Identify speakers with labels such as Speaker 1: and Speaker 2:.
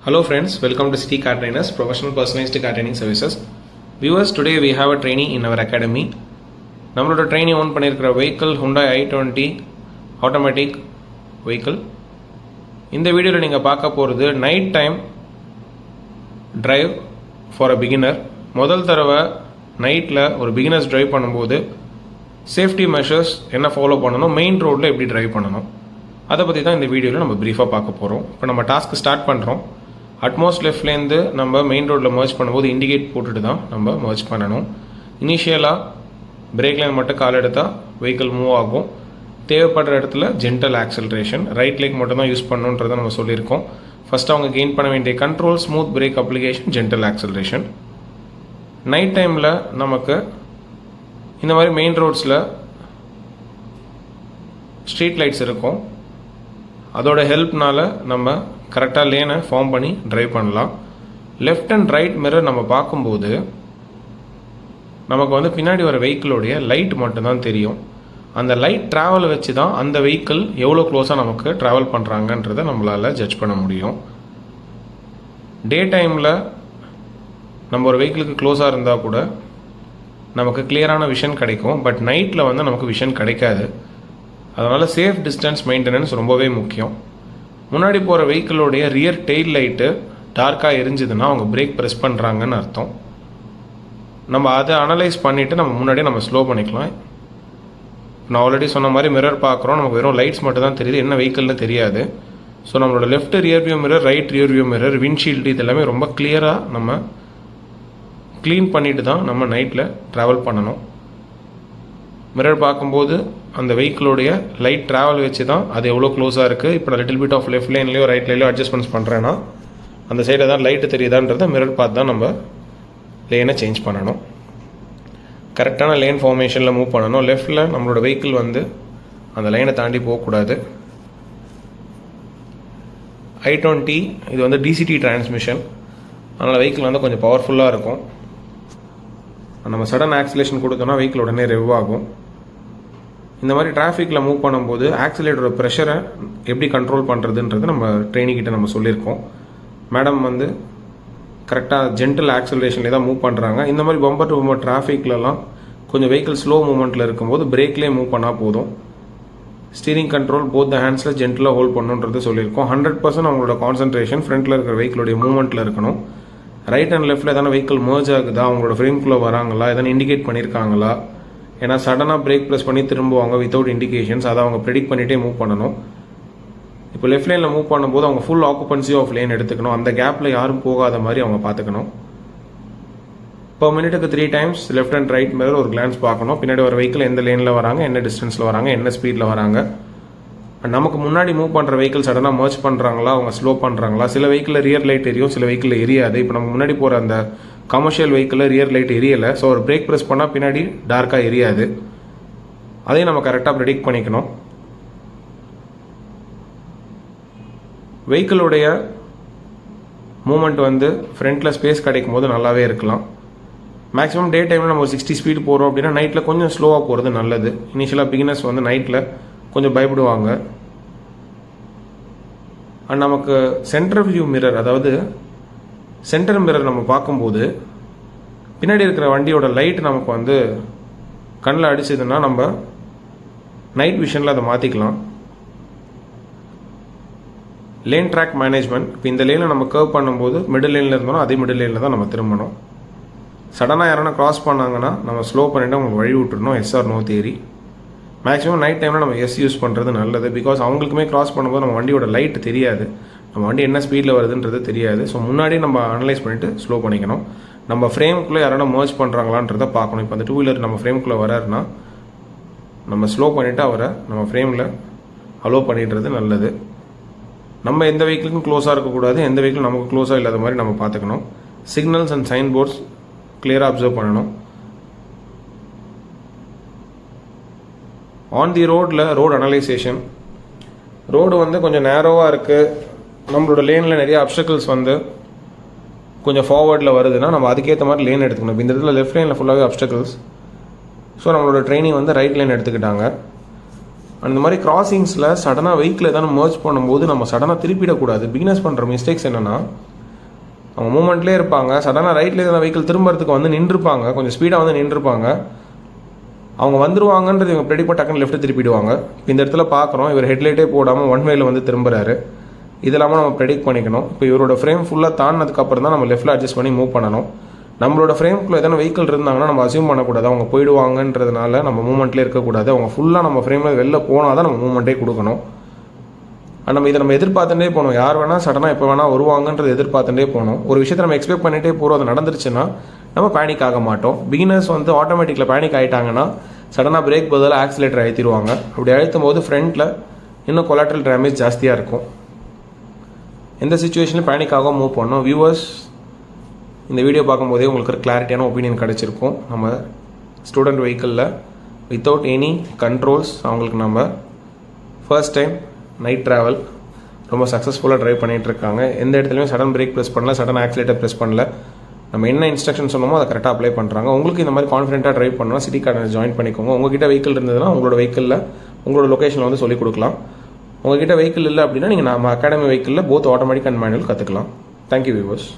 Speaker 1: Hello friends, welcome to City Car Trainers, Professional Personalized Car Training Services. Viewers, today we have a training in our academy. நம்மளோட trainee own பண்ணியிருக்கிற vehicle Hyundai i20 automatic vehicle. இந்த வீடியோவில் நீங்கள் பார்க்க போகிறது night time drive for a beginner. முதல் தடவை நைட்டில் ஒரு பிகினர்ஸ் ட்ரைவ் பண்ணும்போது சேஃப்டி மெஷர்ஸ் என்ன ஃபாலோ பண்ணணும், மெயின் ரோட்டில் எப்படி ட்ரைவ் பண்ணணும், அதை பற்றி தான் இந்த வீடியோவில் நம்ம ப்ரீஃபாக பார்க்க போகிறோம். இப்போ நம்ம டாஸ்க்கு ஸ்டார்ட் பண்ணுறோம். அட்மோஸ்ட் லெஃப்ட்லேருந்து நம்ம மெயின் ரோட்டில் மர்ஜ் பண்ணும்போது இண்டிகேட் போட்டுட்டு தான் நம்ம மர்ஜ் பண்ணணும். இனிஷியலாக பிரேக் லைன் மட்டும் கால் எடுத்தால் வெஹிக்கிள் மூவ் ஆகும். தேவைப்படுற இடத்துல ஜென்டல் ஆக்சலரேஷன், ரைட் லேக் மட்டும் தான் யூஸ் பண்ணணுன்றதை நம்ம சொல்லியிருக்கோம். ஃபஸ்ட்டு அவங்க கெயின் பண்ண வேண்டிய control, smooth break application, gentle acceleration. Night டைமில் நமக்கு இந்த மாதிரி மெயின் ரோட்ஸில் ஸ்ட்ரீட் லைட்ஸ் இருக்கும். அதோட ஹெல்ப்னால நம்ம கரெக்டாக லேனை ஃபார்ம் பண்ணி ட்ரைவ் பண்ணலாம். லெஃப்ட் அண்ட் ரைட் மிரர் நம்ம பார்க்கும்போது நமக்கு வந்து பின்னாடி வர வெஹிக்கிளோடைய லைட் மட்டும்தான் தெரியும். அந்த லைட் ட்ராவலை வச்சு தான் அந்த வெஹிக்கிள் எவ்வளோ க்ளோஸாக நமக்கு ட்ராவல் பண்ணுறாங்கன்றதை நம்மளால் ஜட்ஜ் பண்ண முடியும். டே டைமில் நம்ம ஒரு வெஹிக்கிளுக்கு க்ளோஸாக இருந்தால் கூட நமக்கு கிளியரான விஷன் கிடைக்கும். பட் நைட்டில் வந்து நமக்கு விஷன் கிடைக்காது. அதனால் சேஃப் டிஸ்டன்ஸ் மெயின்டெனன்ஸ் ரொம்பவே முக்கியம். முன்னாடி போகிற வெஹிக்கிளோடைய ரியர் டெயில் லைட்டு டார்க்காக எரிஞ்சுதுன்னா அவங்க பிரேக் ப்ரெஸ் பண்ணுறாங்கன்னு அர்த்தம். நம்ம அதை அனலைஸ் பண்ணிவிட்டு நம்ம முன்னாடியே நம்ம ஸ்லோ பண்ணிக்கலாம். நான் ஆல்ரெடி சொன்ன மாதிரி மிரர் பார்க்குறோம், நமக்கு வெறும் லைட்ஸ் மட்டும் தான் தெரியுது, என்ன வெஹிக்கிள்னு தெரியாது. ஸோ நம்மளோட left rear view mirror, right rear view mirror, windshield இது எல்லாமே ரொம்ப கிளியராக நம்ம க்ளீன் பண்ணிட்டு தான் நம்ம நைட்டில் ட்ராவல் பண்ணணும். மிரர் பார்க்கும்போது அந்த வெஹிக்கிளோடைய லைட் ட்ராவல் வச்சு தான் அது எவ்வளோ க்ளோஸாக இருக்குது. இப்போ நான் லிட்டில் பிட் ஆஃப் லெஃப்ட் லைன்லையோ ரைட் லைன்லையோ அட்ஜஸ்ட்மெண்ட்ஸ் பண்ணுறேன்னா அந்த சைடில் தான் லைட்டு தெரியுதான்றதை மிரர் பார்த்து தான் நம்ம லேனை சேஞ்ச் பண்ணணும். கரெக்டான லேன் ஃபார்மேஷனில் மூவ் பண்ணணும். லெஃப்டில் நம்மளோட வெஹிக்கிள் வந்து அந்த லைனை தாண்டி போகக்கூடாது. i20 இது வந்து டிசிடி டிரான்ஸ்மிஷன், அதனால் வெஹிக்கிள் வந்து கொஞ்சம் பவர்ஃபுல்லாக இருக்கும். நம்ம சடன் ஆக்சிலேஷன் கொடுத்தோன்னா வெஹிக்கிள் உடனே ரெவ் ஆகும். இந்த மாதிரி டிராஃபிக்கில் மூவ் பண்ணும்போது ஆக்சிலேட்டரோட ப்ரெஷரை எப்படி கண்ட்ரோல் பண்ணுறதுன்றது நம்ம ட்ரெயினிங்கிட்ட நம்ம சொல்லியிருக்கோம். மேடம் வந்து கரெக்டாக ஜென்டல் ஆக்சிலரேஷன்லேயே தான் மூவ் பண்ணுறாங்க. இந்த மாதிரி பம்பர் டு பம்பர் டிராஃபிக்லலாம் கொஞ்சம் வெஹிக்கிள் ஸ்லோ மூவ்மெண்ட்டில் இருக்கும்போது பிரேக்லேயே மூவ் பண்ணால் போதும். ஸ்டீரிங் கண்ட்ரோல் போத் த ஹேண்ட்ஸில் ஜென்டலாக ஹோல்ட் பண்ணுன்றது சொல்லியிருக்கோம். 100% அவங்களோட கான்சன்ட்ரேஷன் ஃப்ரண்ட்டில் இருக்கிற வெஹிக்கிளோடைய மூவ்மெண்ட்டில் இருக்கணும். ரைட் அண்ட் லெஃப்ட்டில் எதனா வெஹிக்கிள் மர்ஜ் ஆகுதா, அவங்களோட ஃப்ரேம்குள்ளே வராங்களா, எதனா இண்டிகேட் பண்ணியிருக்காங்களா, ஏன்னா சடனாக பிரேக் ப்ரெஸ் பண்ணி திரும்புவாங்க வித்தவுட் இண்டிகேஷன்ஸ், அதை அவங்க ப்ரெடிக்ட் பண்ணிகிட்டே மூவ் பண்ணணும். இப்போ லெஃப்ட் லைனில் மூவ் பண்ணும்போது அவங்க ஃபுல் ஆக்குபன்சி ஆஃப் லேன் எடுத்துக்கணும். அந்த கேப்பில் யாரும் போகாத மாதிரி அவங்க பார்த்துக்கணும். இப்போ மினிட்டுக்கு 3 times left and right mirror ஒரு கிளான்ஸ் பார்க்கணும். பின்னாடி ஒரு வெஹிக்கிள் எந்த லேனில் வராங்க, என்ன டிஸ்டன்ஸில் வராங்க, என்ன ஸ்பீடில் வராங்க. நமக்கு முன்னாடி மூவ் பண்ணுற வெஹிக்கிள் சடனாக மர்ஜ் பண்ணுறாங்களா, அவங்க ஸ்லோ பண்ணுறாங்களா. சில வெஹிக்கிளில் ரியர் லைட் எரியும், சில வெஹிக்கிளில் எரியாது. இப்போ நம்ம முன்னாடி போகிற அந்த கமர்ஷியல் வெஹிக்கிளில் ரியர் லைட் எரியலை. ஸோ ஒரு பிரேக் ப்ரெஸ் பண்ணால் பின்னாடி டார்க்காக எரியாது. அதையும் நம்ம கரெக்டாக ப்ரெடிக்ட் பண்ணிக்கணும். வெஹிக்கிளுடைய மூமெண்ட் வந்து ஃப்ரண்ட்டில் ஸ்பேஸ் கிடைக்கும் போது நல்லாவே இருக்கலாம். மேக்ஸிமம் டே டைமில் நம்ம ஒரு 60 ஸ்பீடு போகிறோம் அப்படின்னா நைட்டில் கொஞ்சம் ஸ்லோவாக போகிறது நல்லது. இனிஷியலாக பிகினர்ஸ் வந்து நைட்டில் கொஞ்சம் பயப்படுவாங்க. அண்ட் நமக்கு சென்டர் வியூ மிரர், அதாவது சென்டர் மிரர் நம்ம பார்க்கும்போது பின்னாடி இருக்கிற வண்டியோட லைட் நமக்கு வந்து கண்ணில் அடிச்சதுன்னா நம்ம நைட் விஷனில் அதை மாற்றிக்கலாம். லேன் ட்ராக் மேனேஜ்மெண்ட், இப்போ இந்த லேனில் நம்ம கர்வ் பண்ணும்போது மிடில் லேனில் இருந்தோம்னா அதே மிடில் லேனில் தான் நம்ம திரும்பணும். சடனாக யாரானா கிராஸ் பண்ணாங்கன்னா நம்ம ஸ்லோ பண்ணிவிட்டு அவங்க வழி விட்டுருணும். Yes or no theory. Maximum night டைமில் நம்ம எஸ் யூஸ் பண்ணுறது நல்லது. பிகாஸ் அவங்களுக்குமே கிராஸ் பண்ணும்போது நம்ம வண்டியோட லைட் தெரியாது, நம்ம வண்டி என்ன ஸ்பீடில் வருதுன்றது தெரியாது. ஸோ முன்னாடியே நம்ம அனலைஸ் பண்ணிவிட்டு ஸ்லோ பண்ணிக்கணும். நம்ம ஃப்ரேமுக்குள்ளே யாரானா மர்ஜ் பண்ணுறாங்களான்றதை பார்க்கணும். இப்போ அந்த 2 வீலர் நம்ம ஃப்ரேமுக்குள்ளே வராருன்னா நம்ம ஸ்லோ பண்ணிவிட்டு அவரை நம்ம ஃப்ரேமில் அலோவ் பண்ணிடுறது நல்லது. நம்ம எந்த வெஹிக்கிளுக்கும் க்ளோஸாக இருக்கக்கூடாது, எந்த வெஹிக்கிள் நமக்கு க்ளோஸாக இல்லாத மாதிரி நம்ம பார்த்துக்கணும். சிக்னல்ஸ் அண்ட் சைன் போர்ட்ஸ் கிளியராக அப்சர்வ் பண்ணணும். ஆன் தி ரோடில் ரோடு அனலைசேஷன். ரோடு வந்து கொஞ்சம் நேரோவாக இருக்குது, நம்மளோட லேனில் நிறைய அப்டக்கிள்ஸ் வந்து கொஞ்சம் ஃபார்வர்டில் வருதுன்னா நம்ம அதுக்கேற்ற மாதிரி லேன் எடுத்துக்கணும். இந்த இடத்துல லெஃப்ட் லைனில் ஃபுல்லாகவே அப்டக்கிள்ஸ். ஸோ நம்மளோட ட்ரெயினிங் வந்து ரைட் லைன் எடுத்துக்கிட்டாங்க. அந்த மாதிரி கிராசிங்ஸில் சடனாக வெஹிக்கிள் எதாவது மர்ஜ் பண்ணும்போது நம்ம சடனாக திருப்பிடக்கூடாது. பிகினர்ஸ் பண்ணுற மிஸ்டேக்ஸ் என்னென்னா அவங்க மூமெண்ட்லேயே இருப்பாங்க. சடனாக ரைட்டில் எதனா வெஹிக்கிள் திரும்புறதுக்கு வந்து நின்றுப்பாங்க, கொஞ்சம் ஸ்பீடாக வந்து நின்றுப்பாங்க. அவங்க வந்துருவாங்கன்றது இவங்க ப்ரெடிக்ட் பண்ணி டக்குன்னு லெஃப்ட் திருப்பிடுவாங்க. இப்போ இந்த இடத்துல பார்க்குறோம், இவர் ஹெட்லைட்டே போடாமல் ஒன் வேல வந்து திரும்புறாரு. இது இல்லாமல் நம்ம ப்ரெடிக்ட் பண்ணிக்கணும். இப்போ இவரோட ஃப்ரேம் ஃபுல்லாக தாண்டினதுக்கப்புறம் தான் நம்ம லெஃப்ட்டில் அட்ஜஸ்ட் பண்ணி மூவ் பண்ணணும். நம்மளோட ஃப்ரேம்குள்ளே எதனா வெஹிக்கிள் இருந்தாங்கன்னா நம்ம அசியூம் பண்ணக்கூடாது அவங்க போயிடுவாங்கன்றதுனால நம்ம மூவ்மெண்ட்லேயே இருக்கக்கூடாது. அவங்க ஃபுல்லாக நம்ம ஃப்ரேமில் வெளில போனால் தான் நம்ம மூவ்மெண்ட்டே கொடுக்கணும். நம்ம இதை நம்ம எதிர்பார்த்துட்டே போகணும். யார் வேணால் சடனாக எப்போ வேணால் வருவாங்கன்றது எதிர்பார்த்துட்டே போகணும். ஒரு விஷயத்தை நம்ம எக்ஸ்பெக்ட் பண்ணிகிட்டே போகிறோம், அது நடந்துருச்சுன்னா நம்ம பேனிக் ஆக மாட்டோம். பிகினர்ஸ் வந்து ஆட்டோமேட்டிக்கில் பேனிக் ஆகிட்டாங்கன்னா சடனாக பிரேக் பதிலாக ஆக்சிலேட்டர் அழுத்திடுவாங்க. அப்படி அழுத்தும் போது ஃப்ரண்ட்டில் இன்னும் கொலாட்ரல் டேமேஜ் ஜாஸ்தியாக இருக்கும். எந்த சுச்சுவேஷனில் பேனிக்காக மூவ் பண்ணோம். வியூவர்ஸ், இந்த வீடியோ பார்க்கும்போதே உங்களுக்கு ஒரு கிளாரிட்டியான ஒப்பீனியன் கிடச்சிருக்கும். நம்ம ஸ்டூடெண்ட் வெஹிக்கிளில் வித்தவுட் எனி கண்ட்ரோல்ஸ் அவங்களுக்கு நம்ம ஃபர்ஸ்ட் டைம் நைட் ட்ராவல் ரொம்ப சக்ஸஸ்ஃபுல்லாக ட்ரைவ் பண்ணிகிட்டு இருக்காங்க. எந்த இடத்துலையுமே சடன் பிரேக் ப்ரெஸ் பண்ணல, சடன் ஆக்சிலேட்டர் ப்ரெஸ் பண்ணல. நம்ம என்ன இன்ஸ்ட்ரக்ஷன் சொன்னோமோ அதை கரெக்டாக அப்ளை பண்ணுறாங்க. உங்களுக்கு இந்த மாதிரி கான்ஃபிடென்ட்டாக ட்ரைவ் பண்ணால் சிட்டி கார்டனை ஜாயின் பண்ணிக்கோங்க. உங்ககிட்ட வெஹிக்கிள் இருந்ததுன்னா உங்களோட வெஹிக்கிளில் உங்களோட லொக்கேஷனில் வந்து சொல்லிக் கொடுக்கலாம். உங்ககிட்ட வெஹிக்கிள் இல்லை அப்படின்னா நீங்கள் நம்ம அகாடமி வெஹிக்கிளில் போத் ஆட்டோமேட்டிக் அண்ட் மேனுவல் கற்றுக்கலாம். Thank you viewers.